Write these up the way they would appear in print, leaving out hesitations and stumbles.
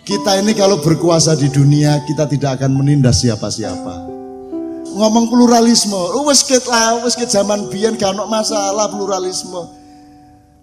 Kita ini kalau berkuasa di dunia, kita tidak akan menindas siapa-siapa. Ngomong pluralisme, wis ket zaman biyen gak ono masalah pluralisme.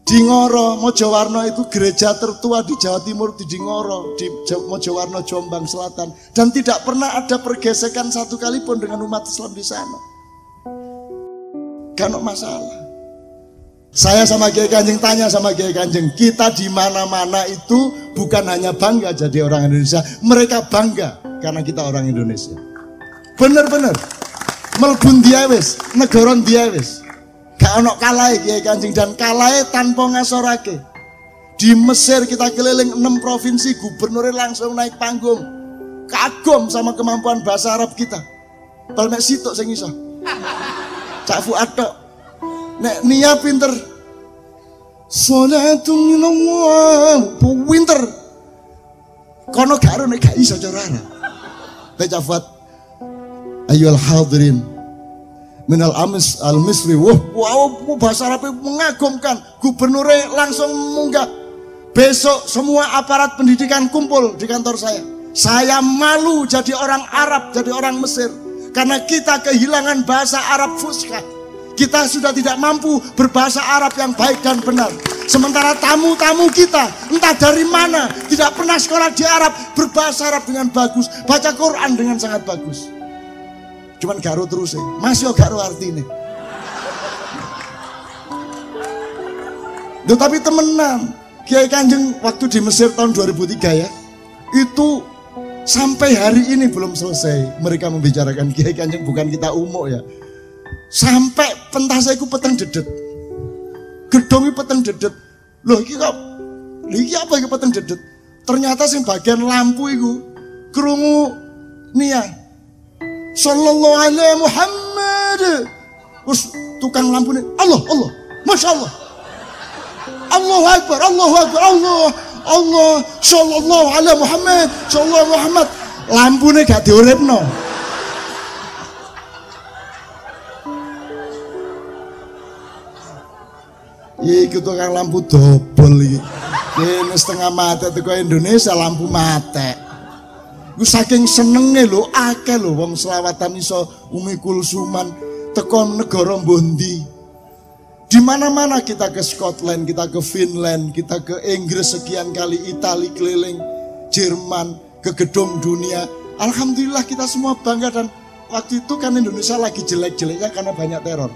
Di Ngoro, Mojowarno itu gereja tertua di Jawa Timur di Ngoro, di Mojowarno, Jombang Selatan, dan tidak pernah ada pergesekan satu kali pun dengan umat Islam di sana. Gak ada masalah. Saya sama Kiai Kanjeng tanya sama Kiai Kanjeng, kita di mana-mana itu bukan hanya bangga jadi orang Indonesia, mereka bangga karena kita orang Indonesia. Bener-bener. Melbun dia wis, negoron dia wis. Gak ono kalai Kiai Kanjeng, dan kalai tanpa ngasorake. Di Mesir kita keliling 6 provinsi, gubernurnya langsung naik panggung. Kagum sama kemampuan bahasa Arab kita. Palmek sitok sing iso. Cak Fuad tok. Nek Nia pinter. Sholatun minallah, pinter. Kono gak nek gak iso cara Arab. Cak Fuad. Ayyuhal hadirin minal amis al misri, wow, bahasa Arab mengagumkan. Gubernurnya langsung munggah. Besok semua aparat pendidikan kumpul di kantor saya. Saya malu jadi orang Arab, jadi orang Mesir, karena kita kehilangan bahasa Arab fusha. Kita sudah tidak mampu berbahasa Arab yang baik dan benar. Sementara tamu-tamu kita entah dari mana tidak pernah sekolah di Arab, berbahasa Arab dengan bagus, baca Quran dengan sangat bagus. Cuman garo terus masih garo artinya. Tapi temenan, Kiai Kanjeng waktu di Mesir tahun 2003 ya, itu sampai hari ini belum selesai mereka membicarakan Kiai Kanjeng, bukan kita umum ya. Sampai pentas itu peteng dedet, gedongnya peteng dedet. Loh ini kok, ini apa ini peteng dedet? Ternyata yang bagian lampu itu kerungu nia. Sallallahu alaihi Muhammad. Terus tukang lampu ini, Allah, Masya Allah. Allahu Akbar, Allah, Sallallahu alaihi Muhammad, Sallallahu Muhammad. Lampu ini gak diuripno. Iki tukang lampu dobel iki. Ini setengah mati teko Indonesia lampu mati. Gue saking senenge lho, akeh lho wong selawatan iso Umi Kulsuman teko negara Bondi. Di mana-mana kita ke Scotland, kita ke Finland, kita ke Inggris sekian kali, Italia keliling, Jerman, ke gedung dunia. Alhamdulillah kita semua bangga, dan waktu itu kan Indonesia lagi jelek-jeleknya karena banyak teror.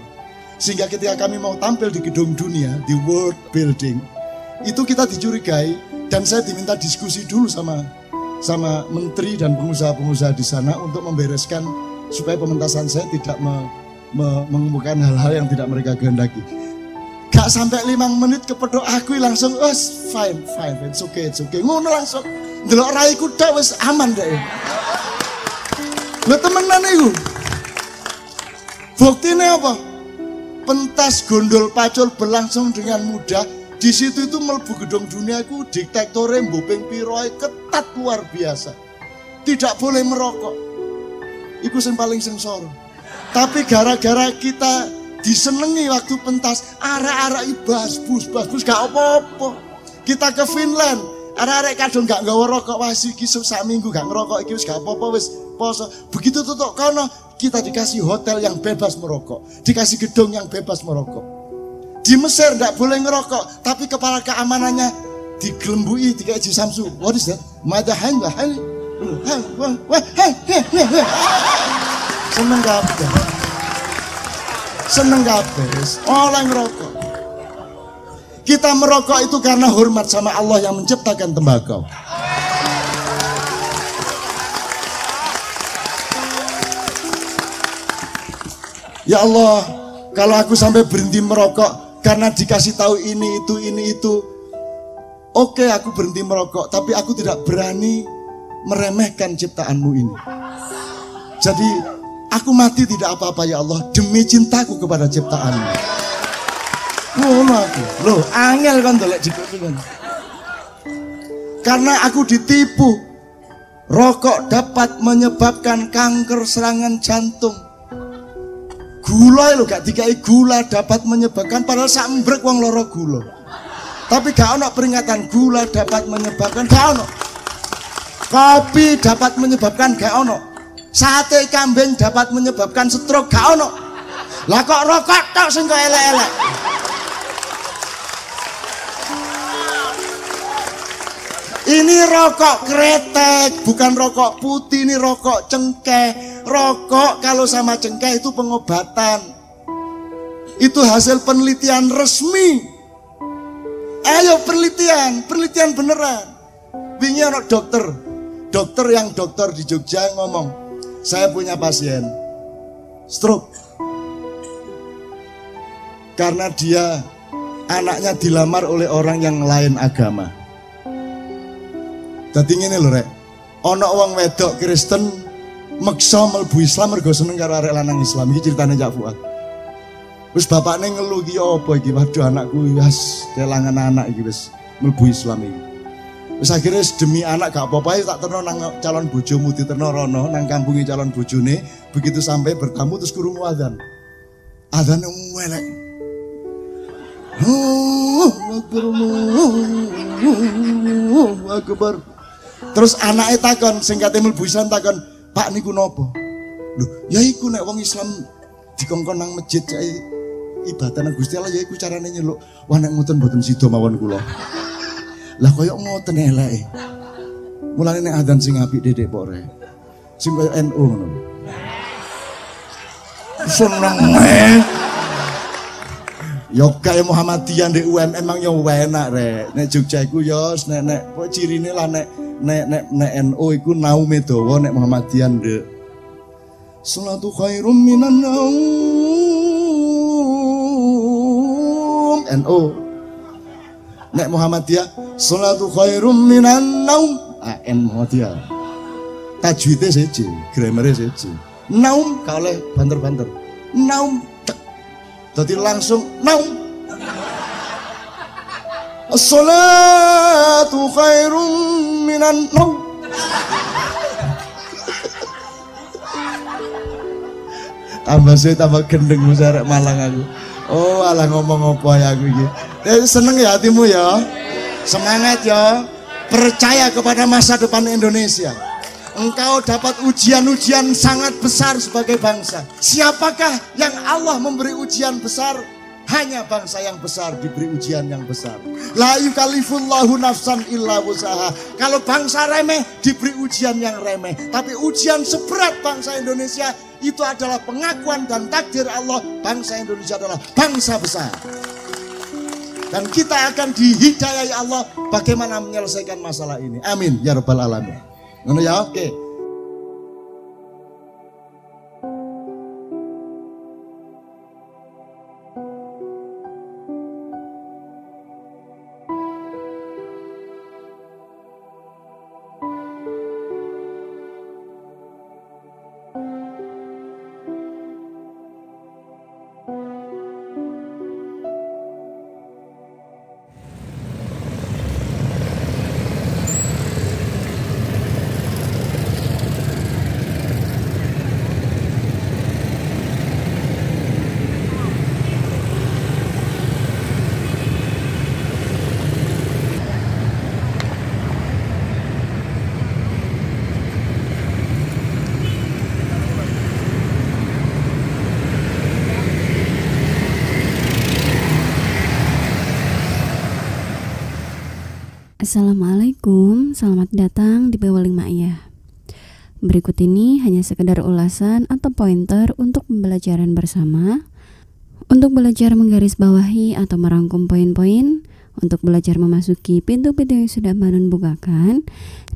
Sehingga ketika kami mau tampil di gedung dunia, di World Building, itu kita dicurigai, dan saya diminta diskusi dulu sama menteri dan pengusaha-pengusaha di sana untuk membereskan supaya pementasan saya tidak mengemukakan hal-hal yang tidak mereka kehendaki. Gak sampai 5 menit kepedok aku langsung, oh fine, it's okay. Ngono langsung, ndelok raiku dak wis aman deh. Lho temenan iku. Buktine apa? Pentas gondol pacul berlangsung dengan mudah. Di situ itu mlebu gedung dunia itu diktatornya mbopeng piroi ketat luar biasa. Tidak boleh merokok. Iku yang paling sengsara. Tapi gara-gara kita disenengi waktu pentas, arek-arek ibas bus gak apa-apa. Kita ke Finland, arek-arek kadang gak nggawa rokok, wah iki sak minggu gak ngerokok, iki wis gak apa-apa wis poso. Begitu tutuk kono, kita dikasih hotel yang bebas merokok, dikasih gedung yang bebas merokok. Di Mesir tidak boleh ngerokok, tapi kepala keamanannya digelembui, dikasih Samsu. What is that? Madahan, seneng kabeh, orang ngerokok. Kita merokok itu karena hormat sama Allah yang menciptakan tembakau. Ya Allah, kalau aku sampai berhenti merokok karena dikasih tahu ini itu, oke, aku berhenti merokok, tapi aku tidak berani meremehkan ciptaanmu ini. Jadi aku mati tidak apa-apa ya Allah, demi cintaku kepada ciptaanmu. Loh, angel kan dolek dikutukan. Karena aku ditipu, rokok dapat menyebabkan kanker serangan jantung. Gula lho gak dikai gula dapat menyebabkan, padahal sambrek wong loro gula. Tapi gak ono peringatan gula dapat menyebabkan, gak ono. Kopi dapat menyebabkan gak ono. Sate kambing dapat menyebabkan stroke gak ono. Lah kok rokok tok sing kok elek-elek. Ini rokok kretek, bukan rokok putih, ini rokok cengkeh. Rokok kalau sama cengkeh itu pengobatan. Itu hasil penelitian resmi. Ayo penelitian beneran. Wingi ana dokter di Jogja ngomong, saya punya pasien stroke. Karena dia anaknya dilamar oleh orang yang lain agama. Dadi ngene lho rek, ana wong wedok Kristen meksa mlebu Islam mergo seneng karo arek lanang Islam. Iki ceritane Cak Fuad. Wis bapakne ngeluh iki apa iki? Waduh anakku wis kelangan anak iki wis mlebu Islam iki. Wis akhire demi anak gak apa-apa tak terno nang calon bojomu diterno rono nang kampunge calon bojone, begitu sampai bertamu terus krungu adzan. Adzane elek. Akbar. Terus anaknya takon, sing kate mlebu Islam takon, "Pak niku napa?" Lho, ya iku nek wong Islam dikongkon nang masjid cai ibadah nang Gusti Allah ya iku carane nyeluk. Wah nek ngoten mboten sida mawon kula. Lah koyo ngoten eleke. Mulane nek adzan sing apik dedek pok rek. Sing koyo NU ngono. Seneng yo kaya Muhammadiyah ndek UM emang yo enak rek. Nek Jogja iku yo nek kok cirine lah nek NU iku naume dawa, nek Muhammadiyah ndek salatu khairum minan naum. NU. Nek Muhammadiyah salatu khairum minan naum. Muhammadiyah. Tajwide siji, gramere siji. Naum kalih banter-banter. Naum jadi langsung naum. As-salatu khairum minan naum. Tambah sih tambah gendeng musarek Malang aku. Oh alah ngomong apa ya aku iki. Seneng ya hatimu ya. Semangat ya. Percaya kepada masa depan Indonesia. Engkau dapat ujian-ujian sangat besar sebagai bangsa. Siapakah yang Allah memberi ujian besar? Hanya bangsa yang besar diberi ujian yang besar. La yukallifullahu nafsan illa wusaha. Kalau bangsa remeh diberi ujian yang remeh. Tapi ujian seberat bangsa Indonesia itu adalah pengakuan dan takdir Allah. Bangsa Indonesia adalah bangsa besar. Dan kita akan dihidayai Allah bagaimana menyelesaikan masalah ini. Amin ya rabbal alamin. Ngono ya, oke. Assalamualaikum, selamat datang di Pewaling Ma'iyah. Berikut ini hanya sekedar ulasan atau pointer untuk pembelajaran bersama, untuk belajar menggarisbawahi atau merangkum poin-poin, untuk belajar memasuki pintu-pintu yang sudah Banun bukakan,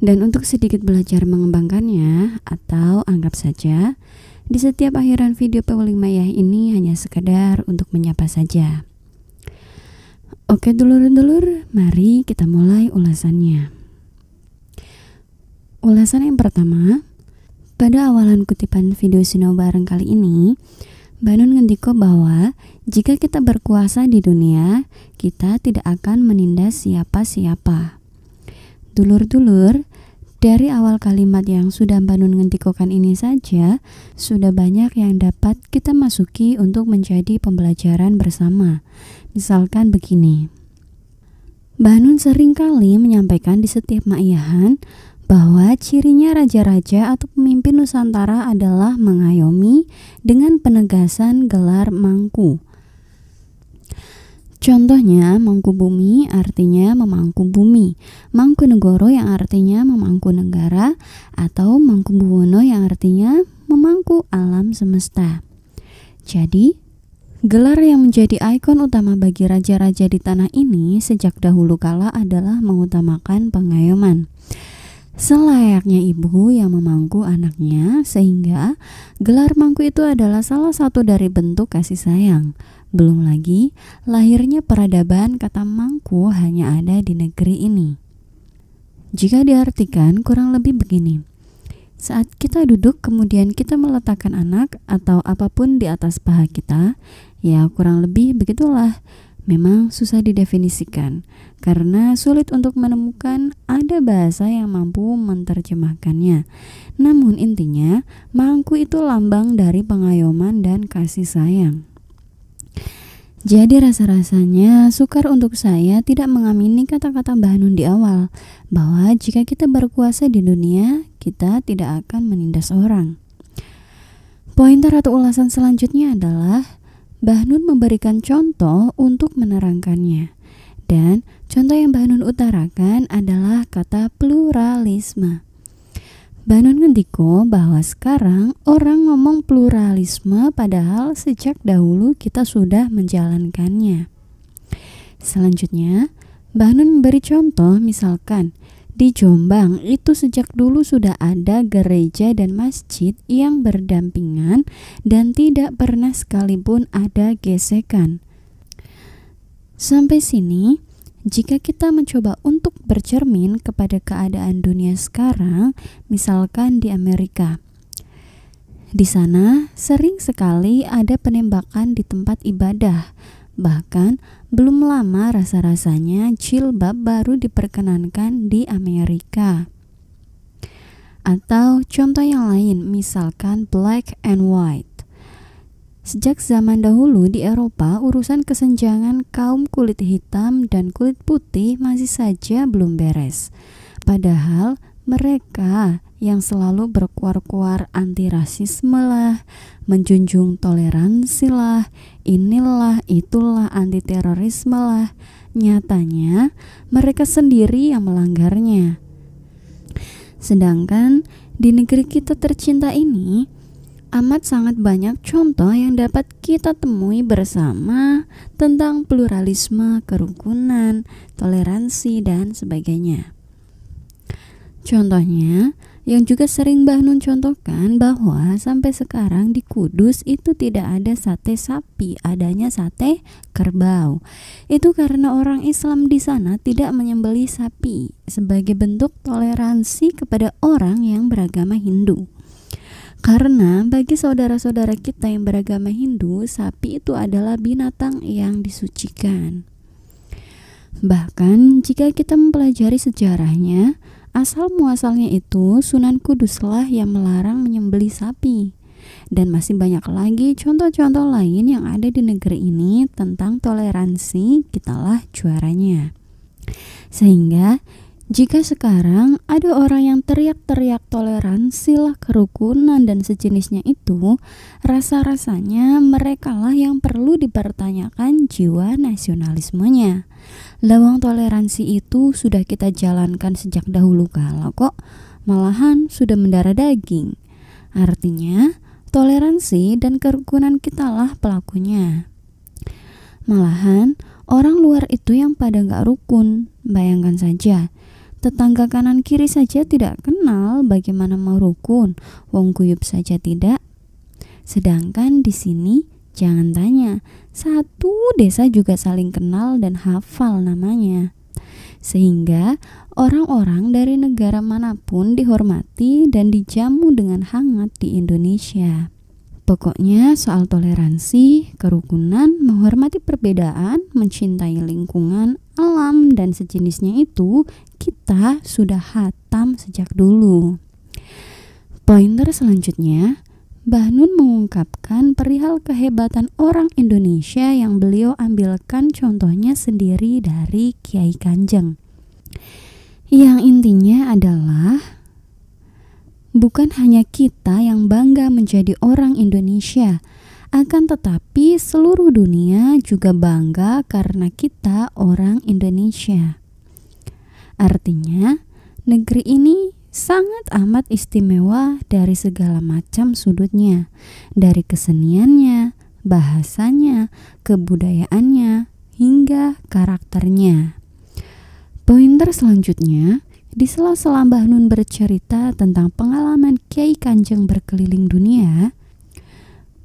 dan untuk sedikit belajar mengembangkannya, atau anggap saja di setiap akhiran video Pewaling Ma'iyah ini hanya sekedar untuk menyapa saja. Oke dulur-dulur, mari kita mulai ulasannya. Ulasan yang pertama, pada awalan kutipan video sinau bareng kali ini, Banun ngendiko bahwa jika kita berkuasa di dunia, kita tidak akan menindas siapa-siapa. Dulur-dulur, dari awal kalimat yang sudah Banun ngendikokan ini saja, sudah banyak yang dapat kita masuki untuk menjadi pembelajaran bersama. Misalkan begini, Banun sering kali menyampaikan di setiap maiyahan bahwa cirinya raja-raja atau pemimpin Nusantara adalah mengayomi dengan penegasan gelar mangku. Contohnya, Mangkubumi artinya memangku bumi, Mangkunegoro yang artinya memangku negara, atau Mangkubuwono yang artinya memangku alam semesta. Jadi, gelar yang menjadi ikon utama bagi raja-raja di tanah ini sejak dahulu kala adalah mengutamakan pengayoman. Selayaknya ibu yang memangku anaknya, sehingga gelar mangku itu adalah salah satu dari bentuk kasih sayang. Belum lagi, lahirnya peradaban kata mangku hanya ada di negeri ini. Jika diartikan kurang lebih begini. Saat kita duduk kemudian kita meletakkan anak atau apapun di atas paha kita, ya kurang lebih begitulah. Memang susah didefinisikan karena sulit untuk menemukan ada bahasa yang mampu menerjemahkannya. Namun intinya, mangku itu lambang dari pengayoman dan kasih sayang. Jadi rasa-rasanya sukar untuk saya tidak mengamini kata-kata Mbah Nun di awal, bahwa jika kita berkuasa di dunia, kita tidak akan menindas orang. Pointer atau ulasan selanjutnya adalah Mbah Nun memberikan contoh untuk menerangkannya. Dan contoh yang Mbah Nun utarakan adalah kata pluralisme. Mbah Nun ngendiko bahwa sekarang orang ngomong pluralisme padahal sejak dahulu kita sudah menjalankannya. Selanjutnya, Mbah Nun memberi contoh misalkan di Jombang itu sejak dulu sudah ada gereja dan masjid yang berdampingan dan tidak pernah sekalipun ada gesekan. Sampai sini, jika kita mencoba untuk bercermin kepada keadaan dunia sekarang, misalkan di Amerika. Di sana sering sekali ada penembakan di tempat ibadah. Bahkan belum lama rasa-rasanya jilbab baru diperkenankan di Amerika. Atau contoh yang lain, misalkan black and white. Sejak zaman dahulu di Eropa, urusan kesenjangan kaum kulit hitam dan kulit putih masih saja belum beres. Padahal mereka yang selalu berkuar-kuar anti rasisme lah, menjunjung toleransi lah, inilah itulah anti terorisme lah, nyatanya mereka sendiri yang melanggarnya. Sedangkan di negeri kita tercinta ini amat sangat banyak contoh yang dapat kita temui bersama tentang pluralisme, kerukunan, toleransi, dan sebagainya. Contohnya, yang juga sering Mbah Nun contohkan bahwa sampai sekarang di Kudus itu tidak ada sate sapi, adanya sate kerbau. Itu karena orang Islam di sana tidak menyembelih sapi sebagai bentuk toleransi kepada orang yang beragama Hindu. Karena bagi saudara-saudara kita yang beragama Hindu, sapi itu adalah binatang yang disucikan. Bahkan jika kita mempelajari sejarahnya, asal muasalnya itu Sunan Kuduslah yang melarang menyembelih sapi. Dan masih banyak lagi contoh-contoh lain yang ada di negeri ini tentang toleransi, kitalah juaranya. Sehingga jika sekarang ada orang yang teriak-teriak toleransi lah, kerukunan dan sejenisnya itu, rasa-rasanya merekalah yang perlu dipertanyakan jiwa nasionalismenya. Lawang toleransi itu sudah kita jalankan sejak dahulu kala kok, malahan sudah mendarah daging. Artinya, toleransi dan kerukunan kitalah pelakunya. Malahan, orang luar itu yang pada gak rukun. Bayangkan saja, tetangga kanan kiri saja tidak kenal, bagaimana mau rukun? Wong guyub saja tidak. Sedangkan di sini jangan tanya, satu desa juga saling kenal dan hafal namanya. Sehingga orang-orang dari negara manapun dihormati dan dijamu dengan hangat di Indonesia. Pokoknya soal toleransi, kerukunan, menghormati perbedaan, mencintai lingkungan, alam, dan sejenisnya itu kita sudah hatam sejak dulu. Pointer selanjutnya, Mbah Nun mengungkapkan perihal kehebatan orang Indonesia yang beliau ambilkan contohnya sendiri dari Kiai Kanjeng. Yang intinya adalah bukan hanya kita yang bangga menjadi orang Indonesia, akan tetapi seluruh dunia juga bangga karena kita orang Indonesia. Artinya, negeri ini sangat amat istimewa dari segala macam sudutnya, dari keseniannya, bahasanya, kebudayaannya, hingga karakternya. Pointer selanjutnya, di sela-sela Mbah Nun bercerita tentang pengalaman Kiai Kanjeng berkeliling dunia,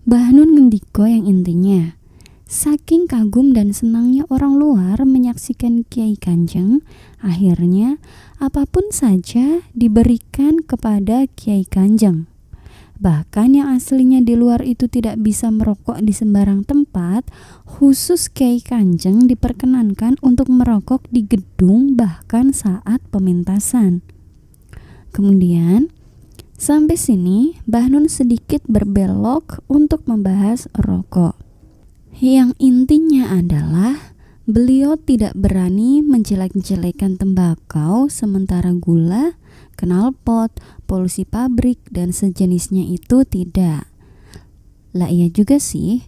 Mbah Nun ngendiko yang intinya, saking kagum dan senangnya orang luar menyaksikan Kiai Kanjeng, akhirnya apapun saja diberikan kepada Kiai Kanjeng. Bahkan yang aslinya di luar itu tidak bisa merokok di sembarang tempat, khusus Kiai Kanjeng diperkenankan untuk merokok di gedung bahkan saat pementasan. Kemudian, sampai sini Mbah Nun sedikit berbelok untuk membahas rokok. Yang intinya adalah beliau tidak berani menjelek-jelekan tembakau, sementara gula, knalpot, polusi pabrik, dan sejenisnya itu tidak. Lah iya juga sih,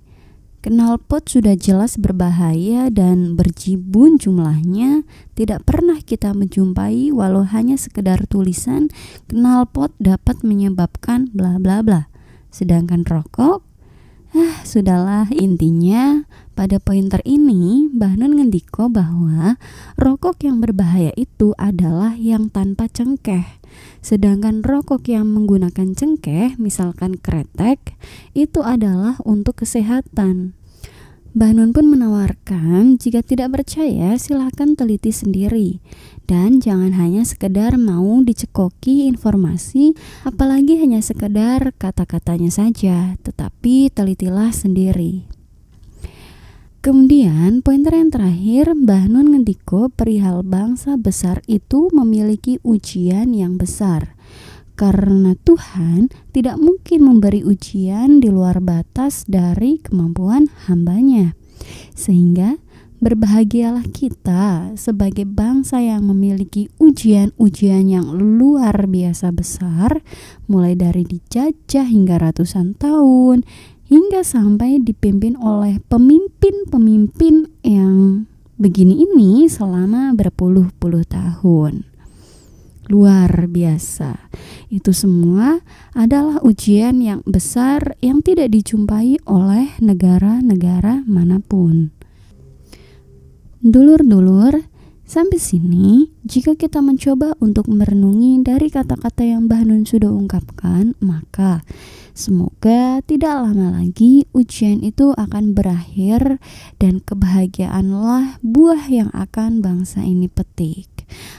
knalpot sudah jelas berbahaya dan berjibun jumlahnya, tidak pernah kita menjumpai walau hanya sekedar tulisan knalpot dapat menyebabkan bla bla bla. Sedangkan rokok, sudahlah, intinya pada pointer ini Mbah Nun ngendiko bahwa rokok yang berbahaya itu adalah yang tanpa cengkeh. Sedangkan rokok yang menggunakan cengkeh, misalkan kretek, itu adalah untuk kesehatan. Mbah Nun pun menawarkan jika tidak percaya silahkan teliti sendiri. Dan jangan hanya sekedar mau dicekoki informasi, apalagi hanya sekedar kata-katanya saja, tetapi telitilah sendiri. Kemudian pointer yang terakhir, Mbah Nun ngendiko perihal bangsa besar itu memiliki ujian yang besar. Karena Tuhan tidak mungkin memberi ujian di luar batas dari kemampuan hambanya. Sehingga berbahagialah kita sebagai bangsa yang memiliki ujian-ujian yang luar biasa besar, mulai dari dijajah hingga ratusan tahun, hingga sampai dipimpin oleh pemimpin-pemimpin yang begini ini selama berpuluh-puluh tahun. Luar biasa. Itu semua adalah ujian yang besar yang tidak dijumpai oleh negara-negara manapun. Dulur-dulur, sampai sini jika kita mencoba untuk merenungi dari kata-kata yang Mbah Nun sudah ungkapkan, maka semoga tidak lama lagi ujian itu akan berakhir dan kebahagiaanlah buah yang akan bangsa ini petik.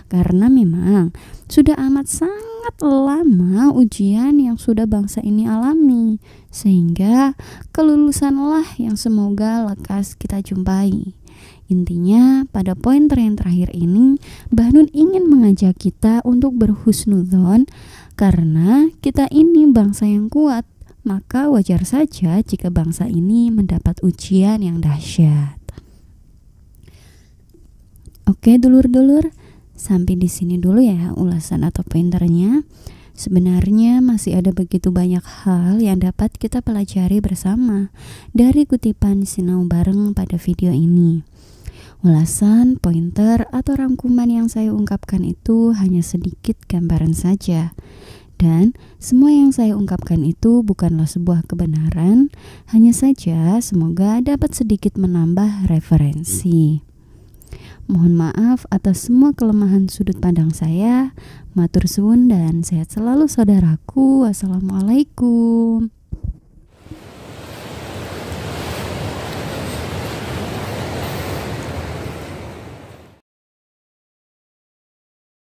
Karena memang sudah amat sangat lama ujian yang sudah bangsa ini alami, sehingga kelulusanlah yang semoga lekas kita jumpai. Intinya pada pointer yang terakhir ini, Mbah Nun ingin mengajak kita untuk berhusnudzon, karena kita ini bangsa yang kuat, maka wajar saja jika bangsa ini mendapat ujian yang dahsyat. Oke dulur-dulur, sampai di sini dulu ya ulasan atau pointernya. Sebenarnya masih ada begitu banyak hal yang dapat kita pelajari bersama dari kutipan Sinau Bareng pada video ini. Ulasan, pointer, atau rangkuman yang saya ungkapkan itu hanya sedikit gambaran saja. Dan semua yang saya ungkapkan itu bukanlah sebuah kebenaran, hanya saja semoga dapat sedikit menambah referensi. Mohon maaf atas semua kelemahan sudut pandang saya. Matur suwun dan sehat selalu saudaraku. Wassalamualaikum.